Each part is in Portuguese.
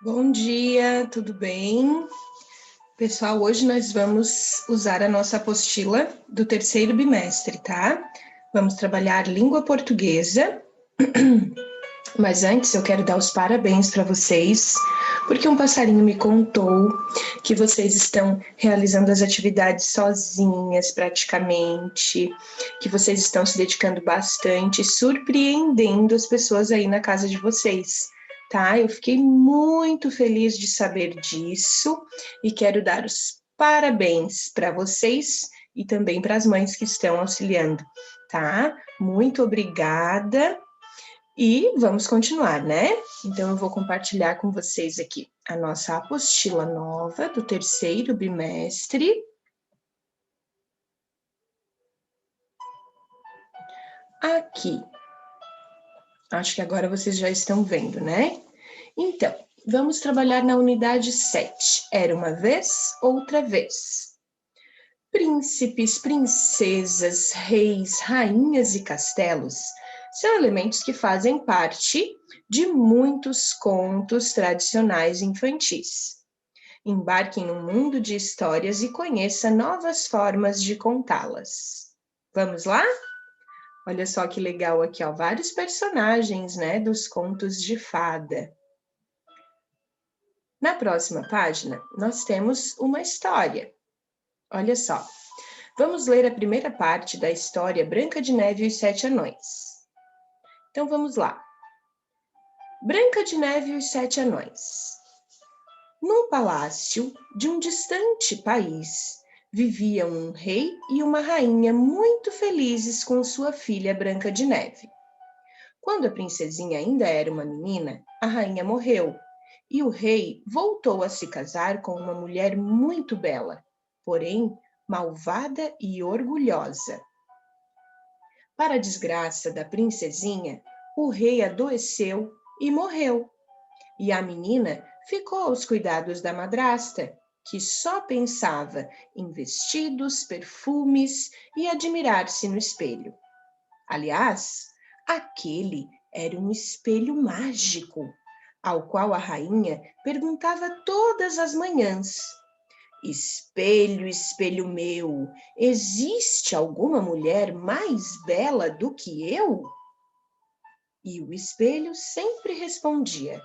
Bom dia, tudo bem? Pessoal, hoje nós vamos usar a nossa apostila do terceiro bimestre, tá? Vamos trabalhar língua portuguesa, mas antes eu quero dar os parabéns para vocês, porque um passarinho me contou que vocês estão realizando as atividades sozinhas praticamente, que vocês estão se dedicando bastante, surpreendendo as pessoas aí na casa de vocês. Tá? Eu fiquei muito feliz de saber disso e quero dar os parabéns para vocês e também para as mães que estão auxiliando, tá? Muito obrigada e vamos continuar, né? Então eu vou compartilhar com vocês aqui a nossa apostila nova do terceiro bimestre. Aqui. Acho que agora vocês já estão vendo, né? Então, vamos trabalhar na unidade 7. Era uma vez, outra vez. Príncipes, princesas, reis, rainhas e castelos são elementos que fazem parte de muitos contos tradicionais infantis. Embarque em um mundo de histórias e conheça novas formas de contá-las. Vamos lá? Olha só que legal aqui, ó, vários personagens, né, dos contos de fada. Na próxima página, nós temos uma história. Olha só. Vamos ler a primeira parte da história Branca de Neve e os Sete Anões. Então vamos lá. Branca de Neve e os Sete Anões. Num palácio de um distante país, viviam um rei e uma rainha muito felizes com sua filha Branca de Neve. Quando a princesinha ainda era uma menina, a rainha morreu e o rei voltou a se casar com uma mulher muito bela, porém malvada e orgulhosa. Para a desgraça da princesinha, o rei adoeceu e morreu, e a menina ficou aos cuidados da madrasta, que só pensava em vestidos, perfumes e admirar-se no espelho. Aliás, aquele era um espelho mágico, ao qual a rainha perguntava todas as manhãs: espelho, espelho meu, existe alguma mulher mais bela do que eu? E o espelho sempre respondia: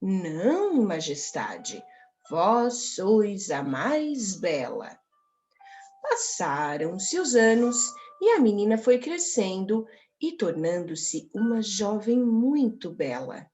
não, majestade, vós sois a mais bela. Passaram-se os anos e a menina foi crescendo e tornando-se uma jovem muito bela.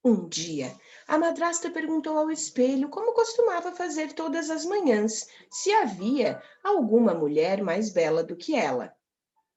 Um dia, a madrasta perguntou ao espelho como costumava fazer todas as manhãs, se havia alguma mulher mais bela do que ela.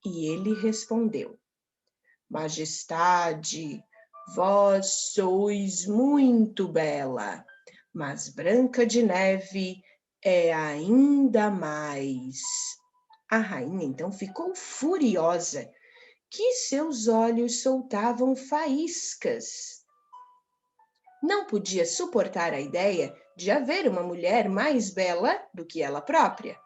E ele respondeu: Majestade, vós sois muito bela, mas Branca de Neve é ainda mais. A rainha então ficou furiosa, que seus olhos soltavam faíscas. Não podia suportar a ideia de haver uma mulher mais bela do que ela própria.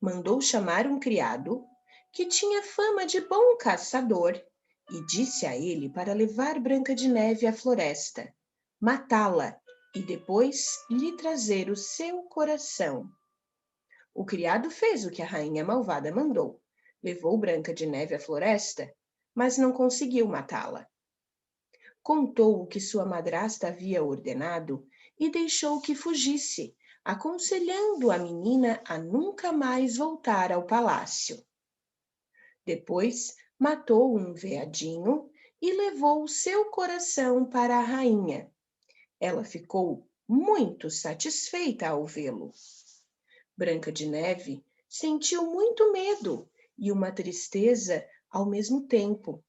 Mandou chamar um criado, que tinha fama de bom caçador, e disse a ele para levar Branca de Neve à floresta, matá-la e depois lhe trazer o seu coração. O criado fez o que a rainha malvada mandou. Levou Branca de Neve à floresta, mas não conseguiu matá-la. Contou o que sua madrasta havia ordenado e deixou que fugisse, aconselhando a menina a nunca mais voltar ao palácio. Depois, matou um veadinho e levou o seu coração para a rainha. Ela ficou muito satisfeita ao vê-lo. Branca de Neve sentiu muito medo e uma tristeza ao mesmo tempo.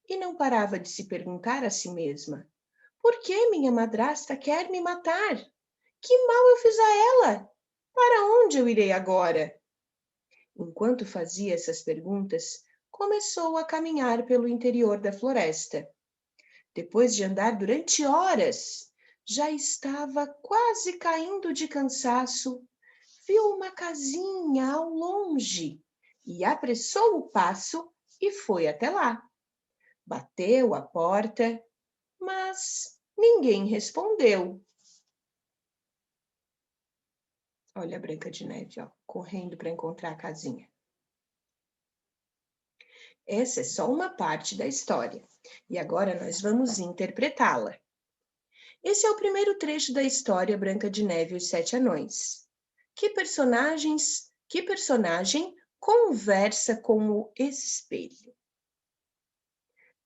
E não parava de se perguntar a si mesma: por que minha madrasta quer me matar? Que mal eu fiz a ela? Para onde eu irei agora? Enquanto fazia essas perguntas, começou a caminhar pelo interior da floresta. Depois de andar durante horas, já estava quase caindo de cansaço. Viu uma casinha ao longe e apressou o passo e foi até lá. bateu a porta, mas ninguém respondeu. Olha a Branca de Neve, ó, correndo para encontrar a casinha. Essa é só uma parte da história, e agora nós vamos interpretá-la. Esse é o primeiro trecho da história Branca de Neve e os Sete Anões. Que personagem conversa com o espelho?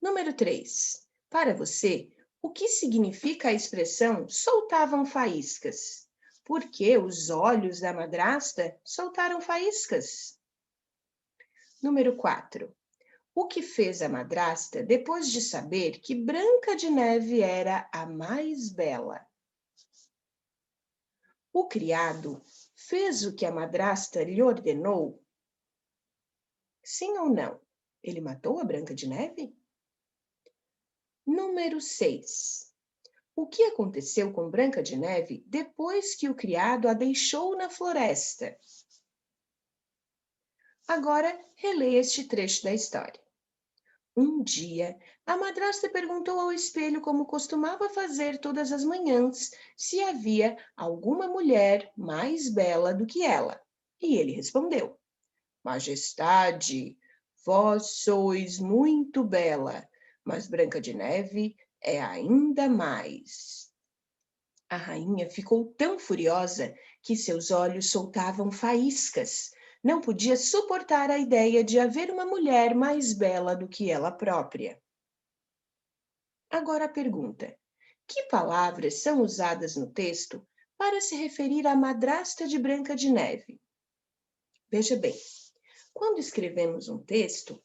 Número 3. Para você, o que significa a expressão soltavam faíscas? Por que os olhos da madrasta soltaram faíscas? Número 4. O que fez a madrasta depois de saber que Branca de Neve era a mais bela? O criado fez o que a madrasta lhe ordenou? Sim ou não? Ele matou a Branca de Neve? Número 6. O que aconteceu com Branca de Neve depois que o criado a deixou na floresta? Agora, releia este trecho da história. Um dia, a madrasta perguntou ao espelho, como costumava fazer todas as manhãs, se havia alguma mulher mais bela do que ela. E ele respondeu: Majestade, vós sois muito bela, mas Branca de Neve é ainda mais. A rainha ficou tão furiosa que seus olhos soltavam faíscas. Não podia suportar a ideia de haver uma mulher mais bela do que ela própria. Agora a pergunta: que palavras são usadas no texto para se referir à madrasta de Branca de Neve? Veja bem, quando escrevemos um texto,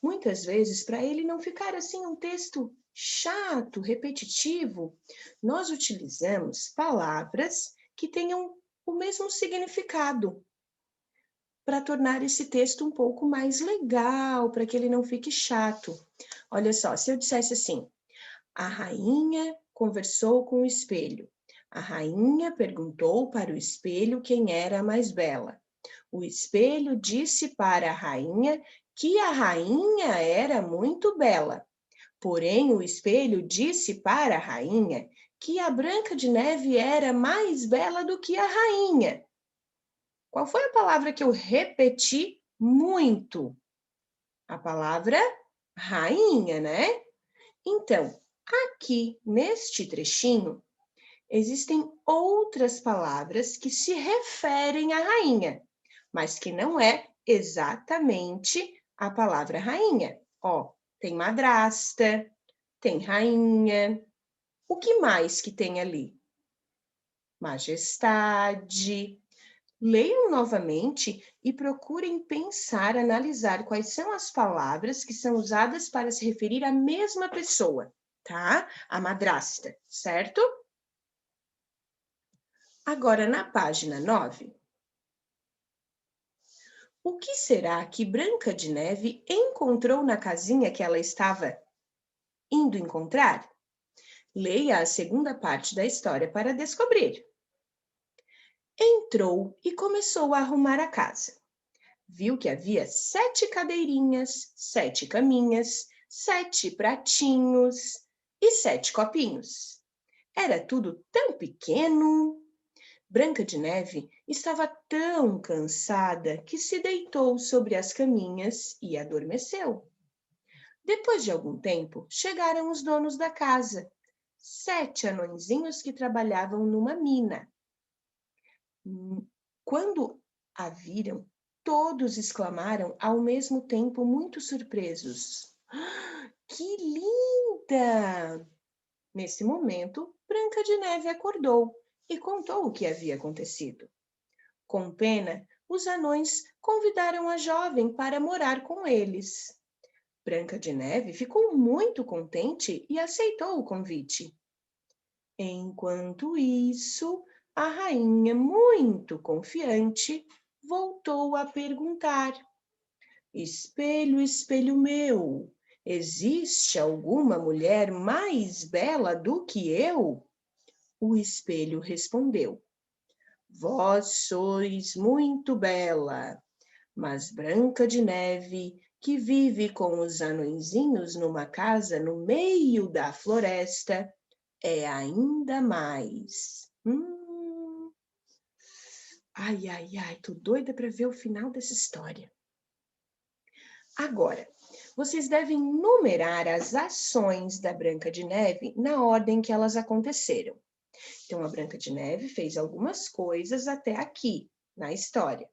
muitas vezes, para ele não ficar assim um texto chato, repetitivo, nós utilizamos palavras que tenham o mesmo significado, para tornar esse texto um pouco mais legal, para que ele não fique chato. Olha só, se eu dissesse assim: a rainha conversou com o espelho. A rainha perguntou para o espelho quem era a mais bela. O espelho disse para a rainha que a rainha era muito bela. Porém, o espelho disse para a rainha que a Branca de Neve era mais bela do que a rainha. Qual foi a palavra que eu repeti muito? A palavra rainha, né? Então, aqui neste trechinho, existem outras palavras que se referem à rainha, mas que não é exatamente a palavra rainha. Ó, tem madrasta, tem rainha. O que mais que tem ali? Majestade. Leiam novamente e procurem pensar, analisar quais são as palavras que são usadas para se referir à mesma pessoa, tá? A madrasta, certo? Agora, na página 9, o que será que Branca de Neve encontrou na casinha que ela estava indo encontrar? Leia a segunda parte da história para descobrir. Entrou e começou a arrumar a casa. Viu que havia 7 cadeirinhas, 7 caminhas, 7 pratinhos e 7 copinhos. Era tudo tão pequeno. Branca de Neve estava tão cansada que se deitou sobre as caminhas e adormeceu. Depois de algum tempo, chegaram os donos da casa, 7 anõezinhos que trabalhavam numa mina. Quando a viram, todos exclamaram ao mesmo tempo, muito surpresos: Que linda! Nesse momento, Branca de Neve acordou e contou o que havia acontecido. Com pena, os anões convidaram a jovem para morar com eles. Branca de Neve ficou muito contente e aceitou o convite. Enquanto isso, a rainha, muito confiante, voltou a perguntar: Espelho, espelho meu, existe alguma mulher mais bela do que eu? O espelho respondeu: Vós sois muito bela, mas Branca de Neve que vive com os anõezinhos numa casa no meio da floresta, é ainda mais. Ai, ai, ai, tô doida para ver o final dessa história. Agora, vocês devem numerar as ações da Branca de Neve na ordem que elas aconteceram. Então, a Branca de Neve fez algumas coisas até aqui, na história.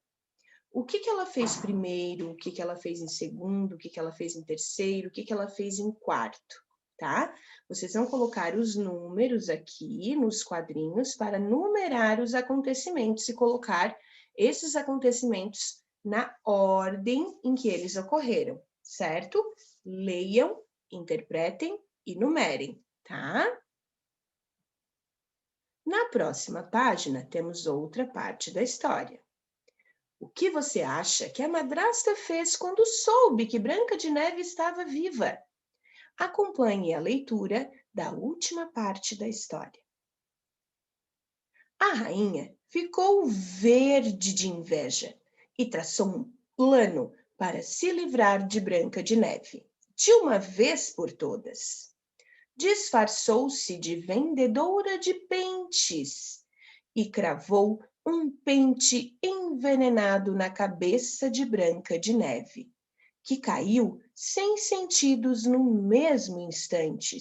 O que ela fez primeiro, o que ela fez em segundo, o que ela fez em terceiro, o que ela fez em quarto, tá? Vocês vão colocar os números aqui nos quadrinhos para numerar os acontecimentos e colocar esses acontecimentos na ordem em que eles ocorreram, certo? Leiam, interpretem e numerem, tá? Na próxima página, temos outra parte da história. O que você acha que a madrasta fez quando soube que Branca de Neve estava viva? Acompanhe a leitura da última parte da história. A rainha ficou verde de inveja e traçou um plano para se livrar de Branca de Neve, de uma vez por todas. Disfarçou-se de vendedora de pentes e cravou um pente envenenado na cabeça de Branca de Neve, que caiu sem sentidos no mesmo instante.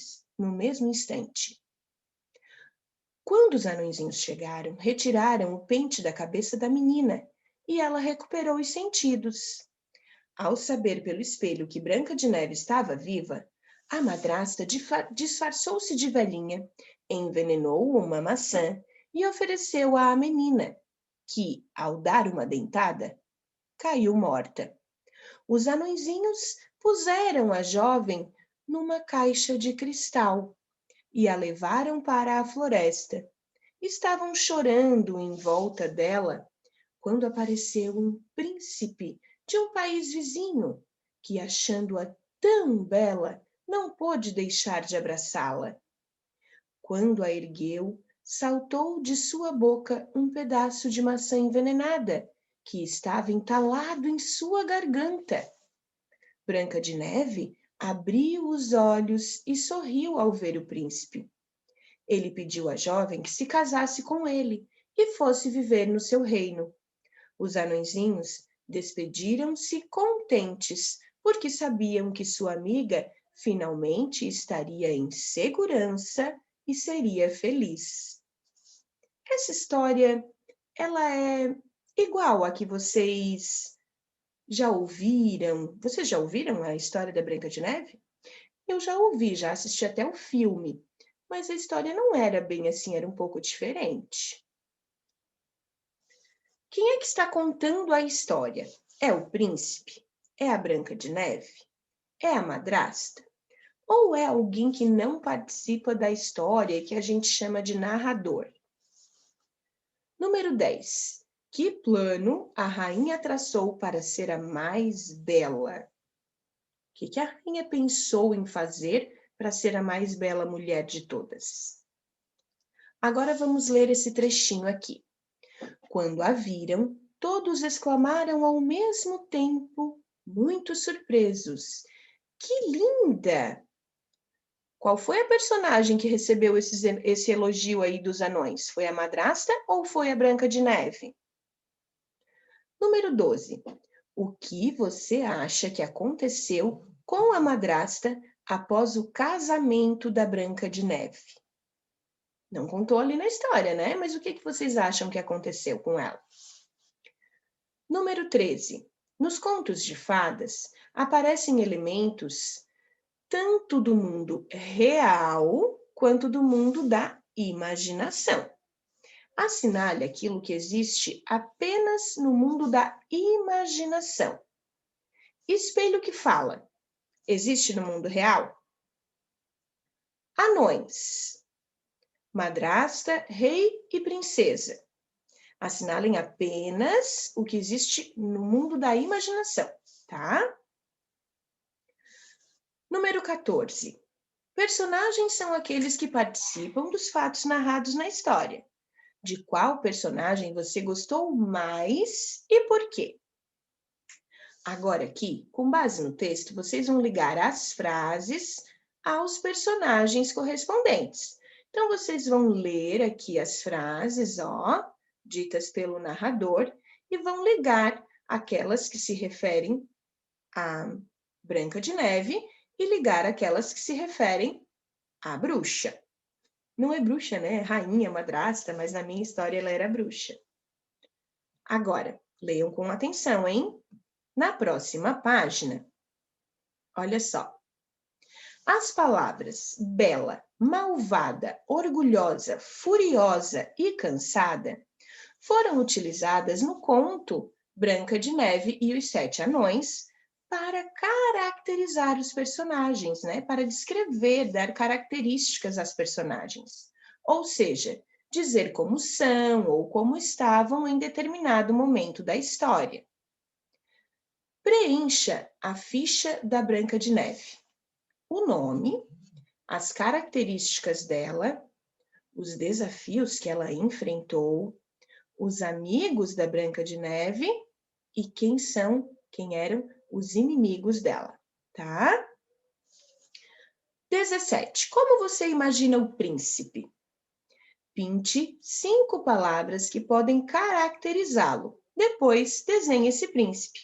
Quando os anõezinhos chegaram, retiraram o pente da cabeça da menina e ela recuperou os sentidos. Ao saber pelo espelho que Branca de Neve estava viva, a madrasta disfarçou-se de velhinha, envenenou uma maçã e ofereceu-a à menina, que, ao dar uma dentada, caiu morta. Os anõezinhos puseram a jovem numa caixa de cristal e a levaram para a floresta. Estavam chorando em volta dela quando apareceu um príncipe de um país vizinho, que, achando-a tão bela, não pôde deixar de abraçá-la. Quando a ergueu, saltou de sua boca um pedaço de maçã envenenada, que estava entalado em sua garganta. Branca de Neve abriu os olhos e sorriu ao ver o príncipe. Ele pediu à jovem que se casasse com ele e fosse viver no seu reino. Os anõezinhos despediram-se contentes, porque sabiam que sua amiga finalmente estaria em segurança e seria feliz. Essa história, ela é igual a que vocês já ouviram. Vocês já ouviram a história da Branca de Neve? Eu já ouvi, já assisti até o filme, mas a história não era bem assim, era um pouco diferente. Quem é que está contando a história? É o príncipe? É a Branca de Neve? É a madrasta? Ou é alguém que não participa da história e que a gente chama de narrador? Número 10. Que plano a rainha traçou para ser a mais bela? O que a rainha pensou em fazer para ser a mais bela mulher de todas? Agora vamos ler esse trechinho aqui. Quando a viram, todos exclamaram ao mesmo tempo, muito surpresos: Que linda! Qual foi a personagem que recebeu esse elogio aí dos anões? Foi a madrasta ou foi a Branca de Neve? Número 12. O que você acha que aconteceu com a madrasta após o casamento da Branca de Neve? Não contou ali na história, né? Mas o que vocês acham que aconteceu com ela? Número 13. Nos contos de fadas, aparecem elementos tanto do mundo real quanto do mundo da imaginação. Assinale aquilo que existe apenas no mundo da imaginação. Espelho que fala. Existe no mundo real? Anões. Madrasta, rei e princesa. Assinalem apenas o que existe no mundo da imaginação, tá? Número 14. Personagens são aqueles que participam dos fatos narrados na história. De qual personagem você gostou mais e por quê? Agora aqui, com base no texto, vocês vão ligar as frases aos personagens correspondentes. Então, vocês vão ler aqui as frases, ó, ditas pelo narrador, e vão ligar aquelas que se referem a Branca de Neve e ligar aquelas que se referem à bruxa. Não é bruxa, né? É rainha, madrasta, mas na minha história ela era bruxa. Agora, leiam com atenção, hein? Na próxima página, olha só. As palavras bela, malvada, orgulhosa, furiosa e cansada foram utilizadas no conto Branca de Neve e os Sete Anões para caracterizar os personagens, né? Para descrever, dar características às personagens. Ou seja, dizer como são ou como estavam em determinado momento da história. Preencha a ficha da Branca de Neve. O nome, as características dela, os desafios que ela enfrentou, os amigos da Branca de Neve e quem eram os inimigos dela, tá? 17. Como você imagina o príncipe? Pinte 5 palavras que podem caracterizá-lo. Depois, desenhe esse príncipe.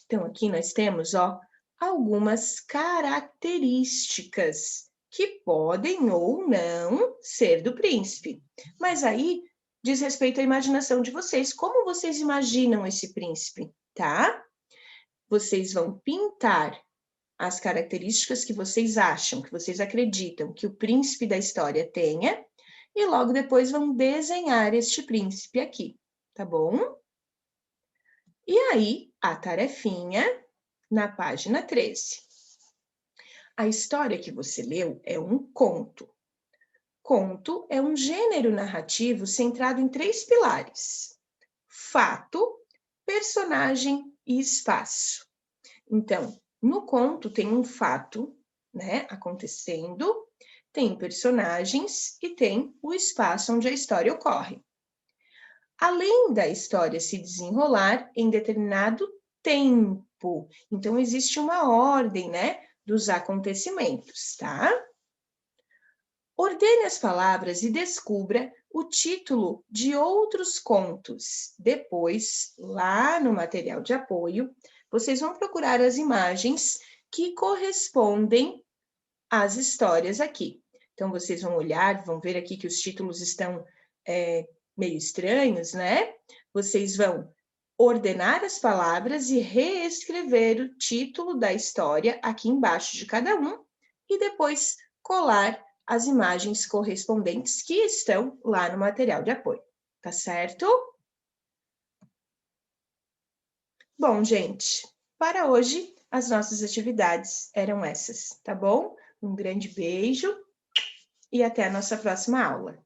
Então, aqui nós temos, ó, algumas características que podem ou não ser do príncipe. Mas aí diz respeito à imaginação de vocês. Como vocês imaginam esse príncipe, tá? Vocês vão pintar as características que vocês acham, que vocês acreditam que o príncipe da história tenha, e logo depois vão desenhar este príncipe aqui, tá bom? E aí, a tarefinha na página 13. A história que você leu é um conto. Conto é um gênero narrativo centrado em 3 pilares: fato, personagem e espaço. Então, no conto tem um fato, né, acontecendo, tem personagens e tem o espaço onde a história ocorre. Além da história se desenrolar em determinado tempo. Então, existe uma ordem, né, dos acontecimentos, tá? Ordene as palavras e descubra o título de outros contos. Depois, lá no material de apoio, vocês vão procurar as imagens que correspondem às histórias aqui. Então, vocês vão olhar, vão ver aqui que os títulos estão meio estranhos, né? Vocês vão ordenar as palavras e reescrever o título da história aqui embaixo de cada um e depois colar as imagens correspondentes que estão lá no material de apoio, tá certo? Bom, gente, para hoje as nossas atividades eram essas, tá bom? Um grande beijo e até a nossa próxima aula.